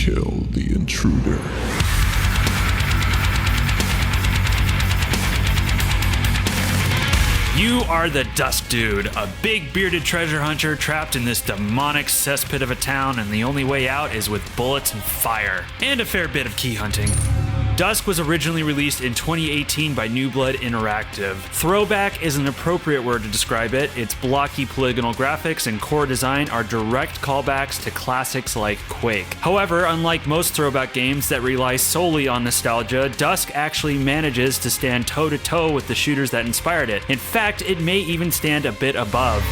Kill the intruder. You are the Dusk Dude, a big bearded treasure hunter trapped in this demonic cesspit of a town, and the only way out is with bullets and fire, and a fair bit of key hunting. Dusk was originally released in 2018 by New Blood Interactive. Throwback is an appropriate word to describe it. Its blocky polygonal graphics and core design are direct callbacks to classics like Quake. However, unlike most throwback games that rely solely on nostalgia, Dusk actually manages to stand toe-to-toe with the shooters that inspired it. In fact, it may even stand a bit above.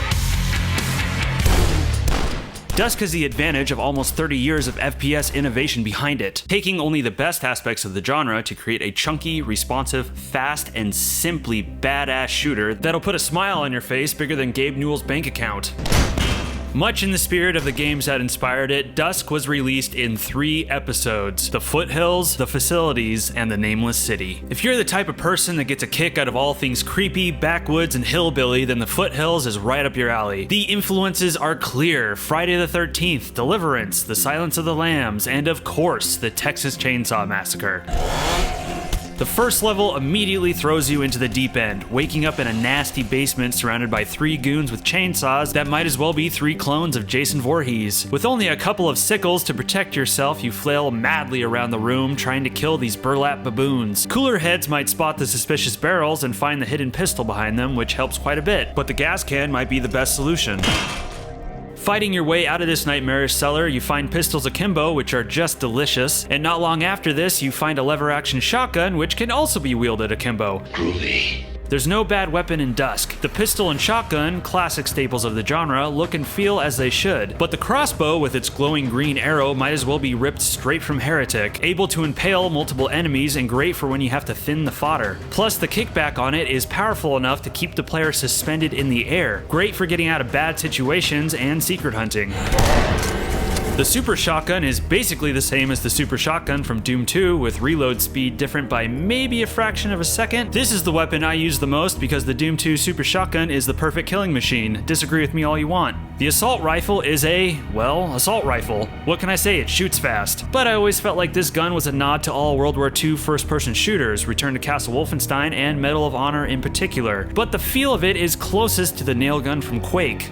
Dusk has the advantage of almost 30 years of FPS innovation behind it, taking only the best aspects of the genre to create a chunky, responsive, fast, and simply badass shooter that'll put a smile on your face bigger than Gabe Newell's bank account. Much in the spirit of the games that inspired it, Dusk was released in 3 episodes: the Foothills, the Facilities, and the Nameless City. If you're the type of person that gets a kick out of all things creepy, backwoods, and hillbilly, then the Foothills is right up your alley. The influences are clear: Friday the 13th, Deliverance, The Silence of the Lambs, and of course, the Texas Chainsaw Massacre. The first level immediately throws you into the deep end, waking up in a nasty basement surrounded by 3 goons with chainsaws that might as well be 3 clones of Jason Voorhees. With only a couple of sickles to protect yourself, you flail madly around the room trying to kill these burlap baboons. Cooler heads might spot the suspicious barrels and find the hidden pistol behind them, which helps quite a bit, but the gas can might be the best solution. Fighting your way out of this nightmarish cellar, you find pistols akimbo, which are just delicious, and not long after this, you find a lever-action shotgun, which can also be wielded akimbo. Groovy. There's no bad weapon in Dusk. The pistol and shotgun, classic staples of the genre, look and feel as they should, but the crossbow with its glowing green arrow might as well be ripped straight from Heretic, able to impale multiple enemies and great for when you have to thin the fodder. Plus, the kickback on it is powerful enough to keep the player suspended in the air, great for getting out of bad situations and secret hunting. The Super Shotgun is basically the same as the Super Shotgun from Doom 2, with reload speed different by maybe a fraction of a second. This is the weapon I use the most because the Doom 2 Super Shotgun is the perfect killing machine. Disagree with me all you want. The Assault Rifle is assault rifle. What can I say? It shoots fast. But I always felt like this gun was a nod to all World War II first-person shooters, Return to Castle Wolfenstein and Medal of Honor in particular. But the feel of it is closest to the nail gun from Quake.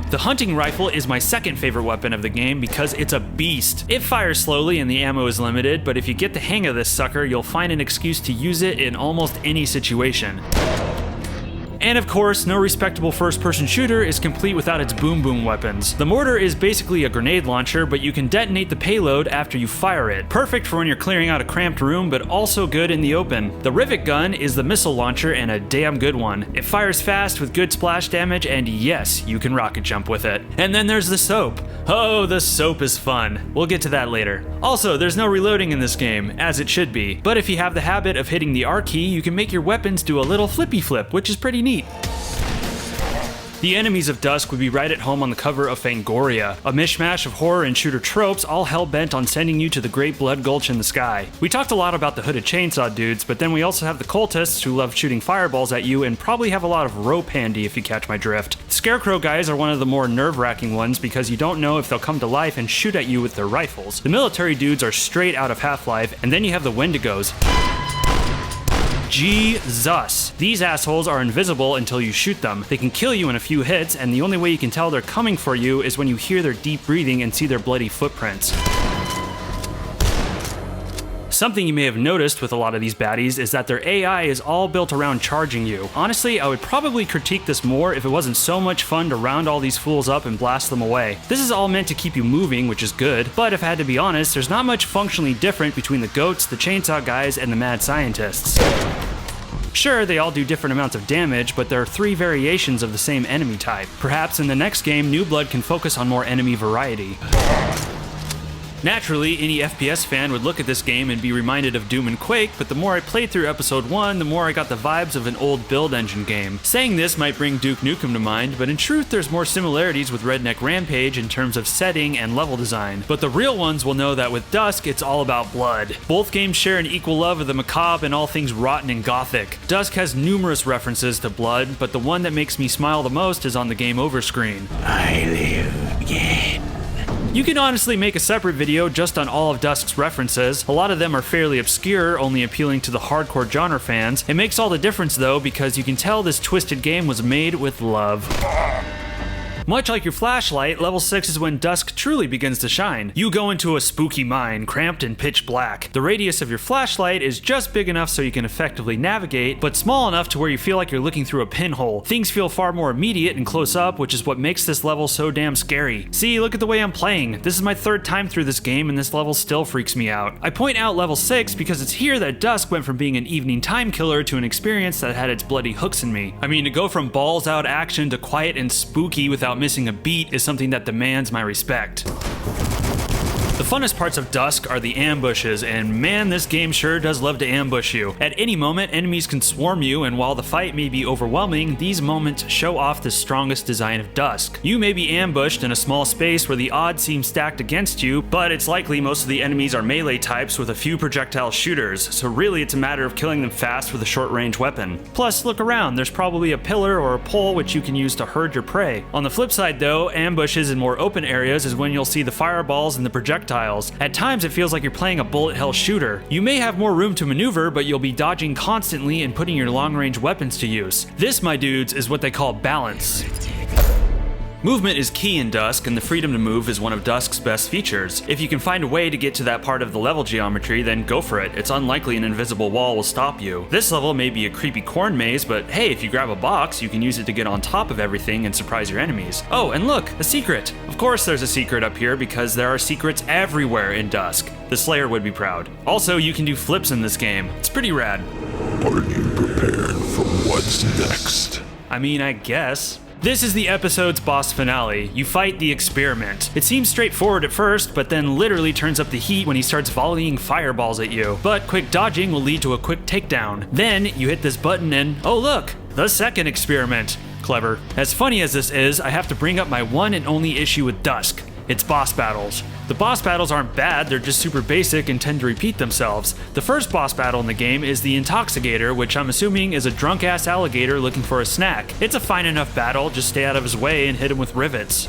The hunting rifle is my second favorite weapon of the game because it's a beast. It fires slowly and the ammo is limited, but if you get the hang of this sucker, you'll find an excuse to use it in almost any situation. And of course, no respectable first-person shooter is complete without its boom-boom weapons. The mortar is basically a grenade launcher, but you can detonate the payload after you fire it. Perfect for when you're clearing out a cramped room, but also good in the open. The rivet gun is the missile launcher and a damn good one. It fires fast with good splash damage, and yes, you can rocket jump with it. And then there's the soap. Oh, the soap is fun. We'll get to that later. Also, there's no reloading in this game, as it should be. But if you have the habit of hitting the R key, you can make your weapons do a little flippy flip, which is pretty neat. The enemies of Dusk would be right at home on the cover of Fangoria, a mishmash of horror and shooter tropes all hell-bent on sending you to the Great Blood Gulch in the sky. We talked a lot about the hooded chainsaw dudes, but then we also have the cultists who love shooting fireballs at you and probably have a lot of rope handy if you catch my drift. Scarecrow guys are one of the more nerve-wracking ones because you don't know if they'll come to life and shoot at you with their rifles. The military dudes are straight out of Half-Life, and then you have the Wendigos. Jesus! These assholes are invisible until you shoot them. They can kill you in a few hits, and the only way you can tell they're coming for you is when you hear their deep breathing and see their bloody footprints. Something you may have noticed with a lot of these baddies is that their AI is all built around charging you. Honestly, I would probably critique this more if it wasn't so much fun to round all these fools up and blast them away. This is all meant to keep you moving, which is good, but if I had to be honest, there's not much functionally different between the goats, the chainsaw guys, and the mad scientists. Sure, they all do different amounts of damage, but there are 3 variations of the same enemy type. Perhaps in the next game, New Blood can focus on more enemy variety. Naturally, any FPS fan would look at this game and be reminded of Doom and Quake, but the more I played through Episode 1, the more I got the vibes of an old build engine game. Saying this might bring Duke Nukem to mind, but in truth there's more similarities with Redneck Rampage in terms of setting and level design. But the real ones will know that with Dusk, it's all about blood. Both games share an equal love of the macabre and all things rotten and gothic. Dusk has numerous references to blood, but the one that makes me smile the most is on the game over screen. I live again. You can honestly make a separate video just on all of Dusk's references. A lot of them are fairly obscure, only appealing to the hardcore genre fans. It makes all the difference though, because you can tell this twisted game was made with love. Much like your flashlight, level 6 is when Dusk truly begins to shine. You go into a spooky mine, cramped and pitch black. The radius of your flashlight is just big enough so you can effectively navigate, but small enough to where you feel like you're looking through a pinhole. Things feel far more immediate and close up, which is what makes this level so damn scary. See, look at the way I'm playing. This is my third time through this game and this level still freaks me out. I point out level 6 because it's here that Dusk went from being an evening time killer to an experience that had its bloody hooks in me. I mean, to go from balls out action to quiet and spooky without missing a beat is something that demands my respect. The funnest parts of Dusk are the ambushes, and man, this game sure does love to ambush you. At any moment, enemies can swarm you, and while the fight may be overwhelming, these moments show off the strongest design of Dusk. You may be ambushed in a small space where the odds seem stacked against you, but it's likely most of the enemies are melee types with a few projectile shooters, so really it's a matter of killing them fast with a short-range weapon. Plus, look around, there's probably a pillar or a pole which you can use to herd your prey. On the flip side though, ambushes in more open areas is when you'll see the fireballs and the projectiles. At times it feels like you're playing a bullet hell shooter. You may have more room to maneuver, but you'll be dodging constantly and putting your long-range weapons to use. This, my dudes, is what they call balance. Movement is key in Dusk, and the freedom to move is one of Dusk's best features. If you can find a way to get to that part of the level geometry, then go for it. It's unlikely an invisible wall will stop you. This level may be a creepy corn maze, but hey, if you grab a box, you can use it to get on top of everything and surprise your enemies. Oh, and look, a secret! Of course there's a secret up here because there are secrets everywhere in Dusk. The Slayer would be proud. Also, you can do flips in this game. It's pretty rad. Are you prepared for what's next? I mean, I guess. This is the episode's boss finale. You fight the Experiment. It seems straightforward at first, but then literally turns up the heat when he starts volleying fireballs at you. But quick dodging will lead to a quick takedown. Then you hit this button and, oh look, the second Experiment. Clever. As funny as this is, I have to bring up my one and only issue with Dusk. It's boss battles. The boss battles aren't bad, they're just super basic and tend to repeat themselves. The first boss battle in the game is the Intoxicator, which I'm assuming is a drunk-ass alligator looking for a snack. It's a fine enough battle, just stay out of his way and hit him with rivets.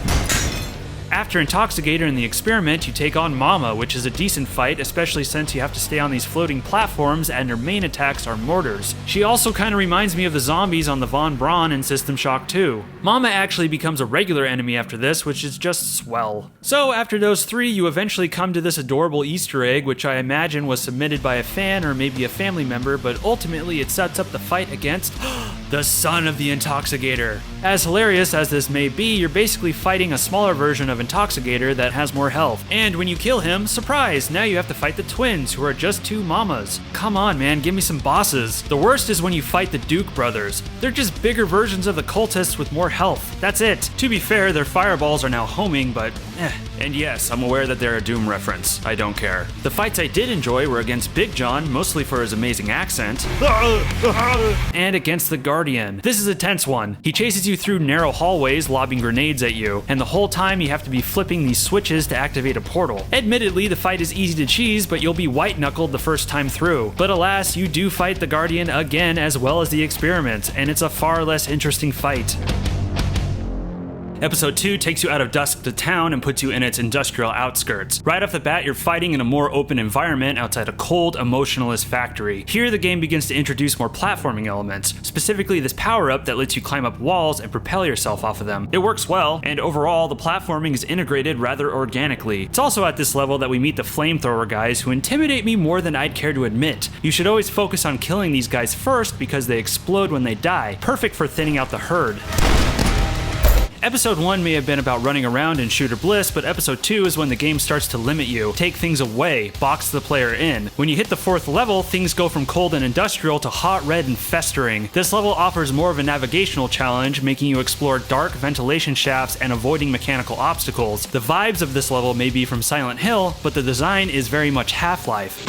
After Intoxicator and the Experiment, you take on Mama, which is a decent fight, especially since you have to stay on these floating platforms and her main attacks are mortars. She also kinda reminds me of the zombies on the Von Braun in System Shock 2. Mama actually becomes a regular enemy after this, which is just swell. So after those three, you eventually come to this adorable Easter egg, which I imagine was submitted by a fan or maybe a family member, but ultimately it sets up the fight against the son of the Intoxicator. As hilarious as this may be, you're basically fighting a smaller version of Intoxicator that has more health. And when you kill him, surprise, now you have to fight the twins, who are just two mamas. Come on, man, give me some bosses. The worst is when you fight the Duke brothers. They're just bigger versions of the cultists with more health. That's it. To be fair, their fireballs are now homing, but And yes, I'm aware that they're a Doom reference. I don't care. The fights I did enjoy were against Big John, mostly for his amazing accent, and against the Guardian. This is a tense one. He chases you through narrow hallways, lobbing grenades at you, and the whole time you have to be flipping these switches to activate a portal. Admittedly, the fight is easy to cheese, but you'll be white-knuckled the first time through. But alas, you do fight the Guardian again as well as the Experiment, and it's a far less interesting fight. Episode 2 takes you out of Dusk to town and puts you in its industrial outskirts. Right off the bat, you're fighting in a more open environment outside a cold, emotionless factory. Here, the game begins to introduce more platforming elements, specifically this power-up that lets you climb up walls and propel yourself off of them. It works well, and overall, the platforming is integrated rather organically. It's also at this level that we meet the flamethrower guys, who intimidate me more than I'd care to admit. You should always focus on killing these guys first because they explode when they die, perfect for thinning out the herd. Episode 1 may have been about running around in shooter bliss, but Episode 2 is when the game starts to limit you, take things away, box the player in. When you hit the 4th level, things go from cold and industrial to hot, red, and festering. This level offers more of a navigational challenge, making you explore dark ventilation shafts and avoiding mechanical obstacles. The vibes of this level may be from Silent Hill, but the design is very much Half-Life.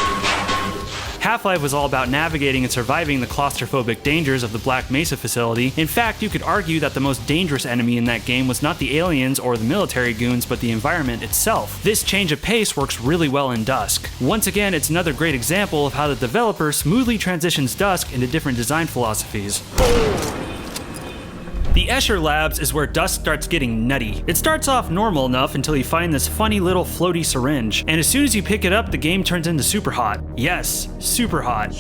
Half-Life was all about navigating and surviving the claustrophobic dangers of the Black Mesa facility. In fact, you could argue that the most dangerous enemy in that game was not the aliens or the military goons, but the environment itself. This change of pace works really well in Dusk. Once again, it's another great example of how the developer smoothly transitions Dusk into different design philosophies. The Escher Labs is where Dusk starts getting nutty. It starts off normal enough until you find this funny little floaty syringe, and as soon as you pick it up, the game turns into super hot. Yes, super hot.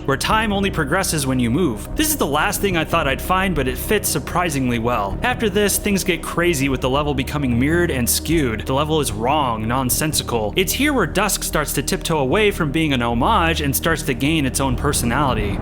Where time only progresses when you move. This is the last thing I thought I'd find, but it fits surprisingly well. After this, things get crazy with the level becoming mirrored and skewed. The level is wrong, nonsensical. It's here where Dusk starts to tiptoe away from being an homage and starts to gain its own personality.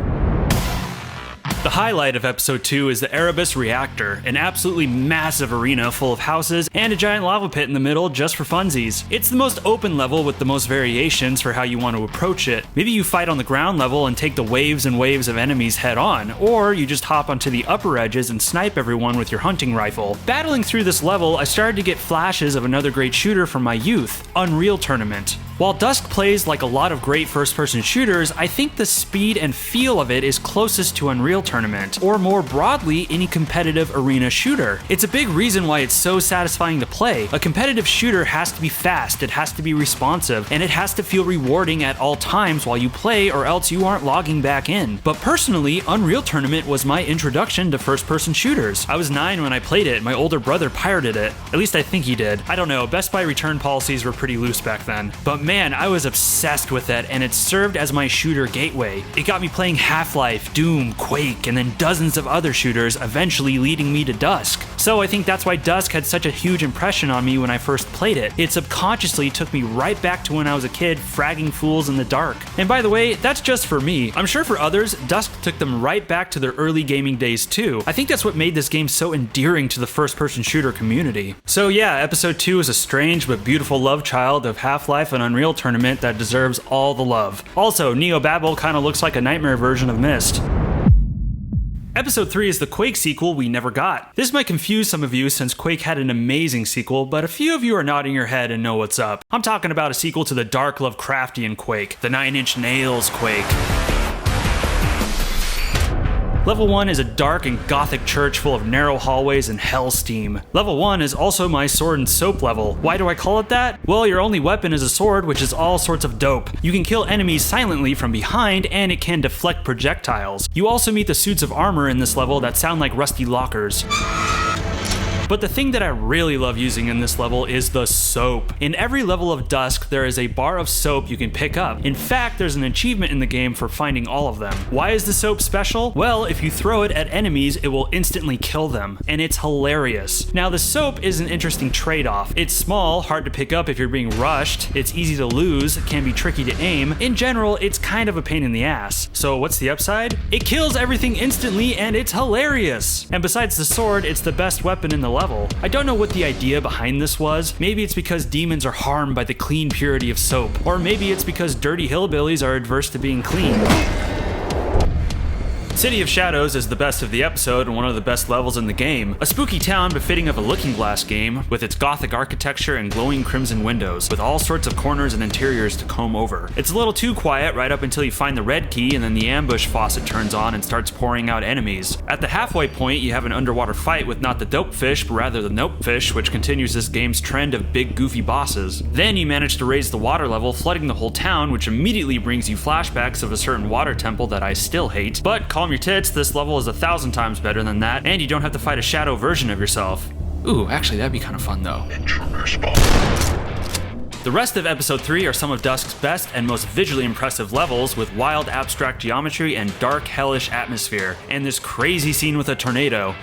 The highlight of episode 2 is the Erebus Reactor, an absolutely massive arena full of houses and a giant lava pit in the middle just for funsies. It's the most open level with the most variations for how you want to approach it. Maybe you fight on the ground level and take the waves and waves of enemies head on, or you just hop onto the upper edges and snipe everyone with your hunting rifle. Battling through this level, I started to get flashes of another great shooter from my youth, Unreal Tournament. While Dusk plays like a lot of great first-person shooters, I think the speed and feel of it is closest to Unreal Tournament, or more broadly, any competitive arena shooter. It's a big reason why it's so satisfying to play. A competitive shooter has to be fast, it has to be responsive, and it has to feel rewarding at all times while you play, or else you aren't logging back in. But personally, Unreal Tournament was my introduction to first-person shooters. I was 9 when I played it, my older brother pirated it. At least I think he did. I don't know, Best Buy return policies were pretty loose back then. But man, I was obsessed with it, and it served as my shooter gateway. It got me playing Half-Life, Doom, Quake, and then dozens of other shooters, eventually leading me to Dusk. So I think that's why Dusk had such a huge impression on me when I first played it. It subconsciously took me right back to when I was a kid fragging fools in the dark. And by the way, that's just for me. I'm sure for others, Dusk took them right back to their early gaming days too. I think that's what made this game so endearing to the first-person shooter community. So yeah, episode 2 is a strange but beautiful love child of Half-Life and Unreal Tournament that deserves all the love. Also, Neo Babel kinda looks like a nightmare version of Myst. Episode 3 is the Quake sequel we never got. This might confuse some of you since Quake had an amazing sequel, but a few of you are nodding your head and know what's up. I'm talking about a sequel to the dark Lovecraftian Quake, the 9 Inch Nails Quake. Level 1 is a dark and gothic church full of narrow hallways and hell steam. Level 1 is also my sword and soap level. Why do I call it that? Well, your only weapon is a sword, which is all sorts of dope. You can kill enemies silently from behind, and it can deflect projectiles. You also meet the suits of armor in this level that sound like rusty lockers. But the thing that I really love using in this level is the soap. In every level of Dusk, there is a bar of soap you can pick up. In fact, there's an achievement in the game for finding all of them. Why is the soap special? Well, if you throw it at enemies, it will instantly kill them, and it's hilarious. Now, the soap is an interesting trade-off. It's small, hard to pick up if you're being rushed, it's easy to lose, can be tricky to aim. In general, it's kind of a pain in the ass. So what's the upside? It kills everything instantly, and it's hilarious! And besides the sword, it's the best weapon in the level. I don't know what the idea behind this was. Maybe it's because demons are harmed by the clean purity of soap. Or maybe it's because dirty hillbillies are adverse to being clean. City of Shadows is the best of the episode and one of the best levels in the game. A spooky town befitting of a Looking Glass game, with its gothic architecture and glowing crimson windows, with all sorts of corners and interiors to comb over. It's a little too quiet right up until you find the red key, and then the ambush faucet turns on and starts pouring out enemies. At the halfway point, you have an underwater fight with not the dope fish, but rather the nope fish, which continues this game's trend of big goofy bosses. Then you manage to raise the water level, flooding the whole town, which immediately brings you flashbacks of a certain water temple that I still hate. But calm your tits, this level is 1,000 times better than that, and you don't have to fight a shadow version of yourself. Ooh, actually that'd be kind of fun though. The rest of episode 3 are some of Dusk's best and most visually impressive levels, with wild abstract geometry and dark hellish atmosphere, and this crazy scene with a tornado.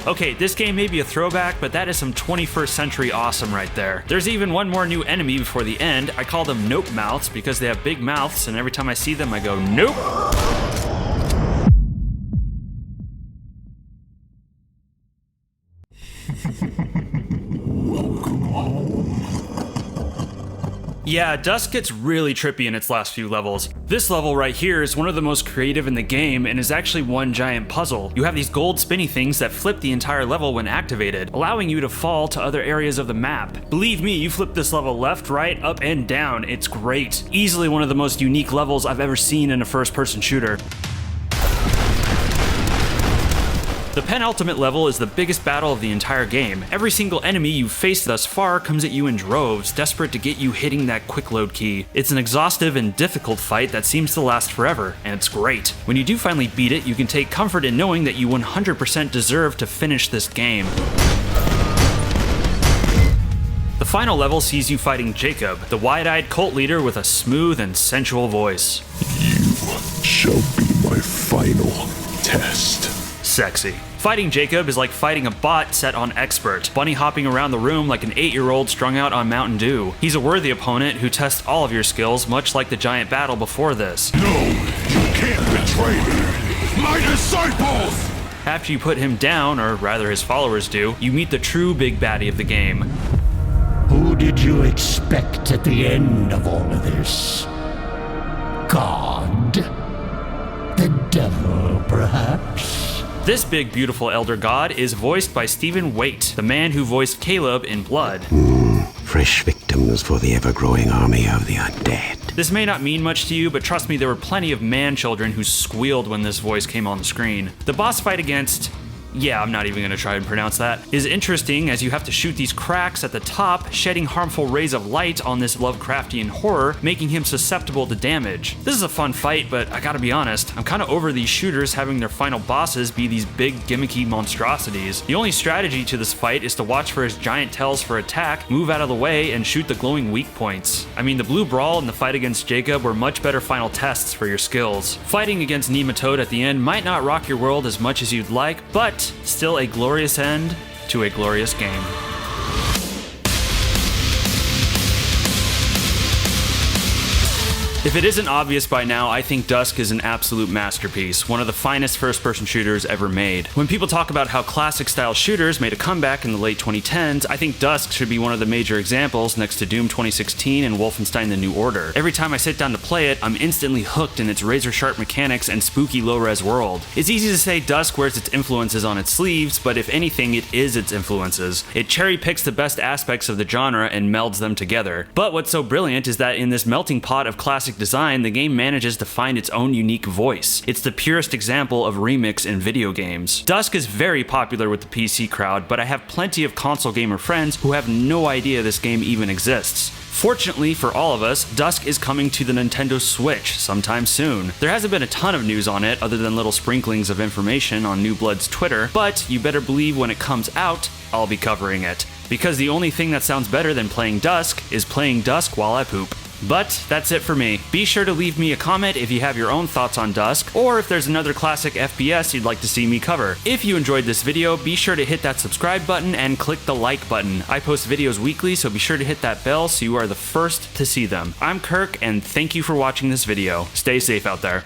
Okay, this game may be a throwback, but that is some 21st century awesome right there. There's even one more new enemy before the end. I call them Nope Mouths because they have big mouths, and every time I see them I go, nope! Yeah, Dusk gets really trippy in its last few levels. This level right here is one of the most creative in the game and is actually one giant puzzle. You have these gold spinny things that flip the entire level when activated, allowing you to fall to other areas of the map. Believe me, you flip this level left, right, up, and down. It's great. Easily one of the most unique levels I've ever seen in a first-person shooter. The penultimate level is the biggest battle of the entire game. Every single enemy you've faced thus far comes at you in droves, desperate to get you hitting that quick load key. It's an exhaustive and difficult fight that seems to last forever, and it's great. When you do finally beat it, you can take comfort in knowing that you 100% deserve to finish this game. The final level sees you fighting Jacob, the wide-eyed cult leader with a smooth and sensual voice. You shall be my final test. Sexy. Fighting Jacob is like fighting a bot set on expert, bunny hopping around the room like an 8-year-old strung out on Mountain Dew. He's a worthy opponent who tests all of your skills, much like the giant battle before this. No, you can't betray me. My disciples! After you put him down, or rather his followers do, you meet the true big baddie of the game. Who did you expect at the end of all of this? God? The devil, perhaps? This big, beautiful elder god is voiced by Stephen Waite, the man who voiced Caleb in Blood. Fresh victims for the ever-growing army of the undead. This may not mean much to you, but trust me, there were plenty of man-children who squealed when this voice came on the screen. The boss fight against... yeah, I'm not even gonna try and pronounce that, is interesting as you have to shoot these cracks at the top, shedding harmful rays of light on this Lovecraftian horror, making him susceptible to damage. This is a fun fight, but I gotta be honest, I'm kinda over these shooters having their final bosses be these big gimmicky monstrosities. The only strategy to this fight is to watch for his giant tails for attack, move out of the way, and shoot the glowing weak points. I mean, the blue brawl and the fight against Jacob were much better final tests for your skills. Fighting against Nematode at the end might not rock your world as much as you'd like, but still a glorious end to a glorious game. If it isn't obvious by now, I think Dusk is an absolute masterpiece, one of the finest first-person shooters ever made. When people talk about how classic-style shooters made a comeback in the late 2010s, I think Dusk should be one of the major examples next to Doom 2016 and Wolfenstein The New Order. Every time I sit down to play it, I'm instantly hooked in its razor-sharp mechanics and spooky low-res world. It's easy to say Dusk wears its influences on its sleeves, but if anything, it is its influences. It cherry-picks the best aspects of the genre and melds them together. But what's so brilliant is that in this melting pot of classic design, the game manages to find its own unique voice. It's the purest example of remix in video games. Dusk is very popular with the PC crowd, but I have plenty of console gamer friends who have no idea this game even exists. Fortunately for all of us, Dusk is coming to the Nintendo Switch sometime soon. There hasn't been a ton of news on it other than little sprinklings of information on New Blood's Twitter, but you better believe when it comes out, I'll be covering it. Because the only thing that sounds better than playing Dusk is playing Dusk while I poop. But that's it for me. Be sure to leave me a comment if you have your own thoughts on Dusk, or if there's another classic FPS you'd like to see me cover. If you enjoyed this video, be sure to hit that subscribe button and click the like button. I post videos weekly, so be sure to hit that bell so you are the first to see them. I'm Kirk, and thank you for watching this video. Stay safe out there.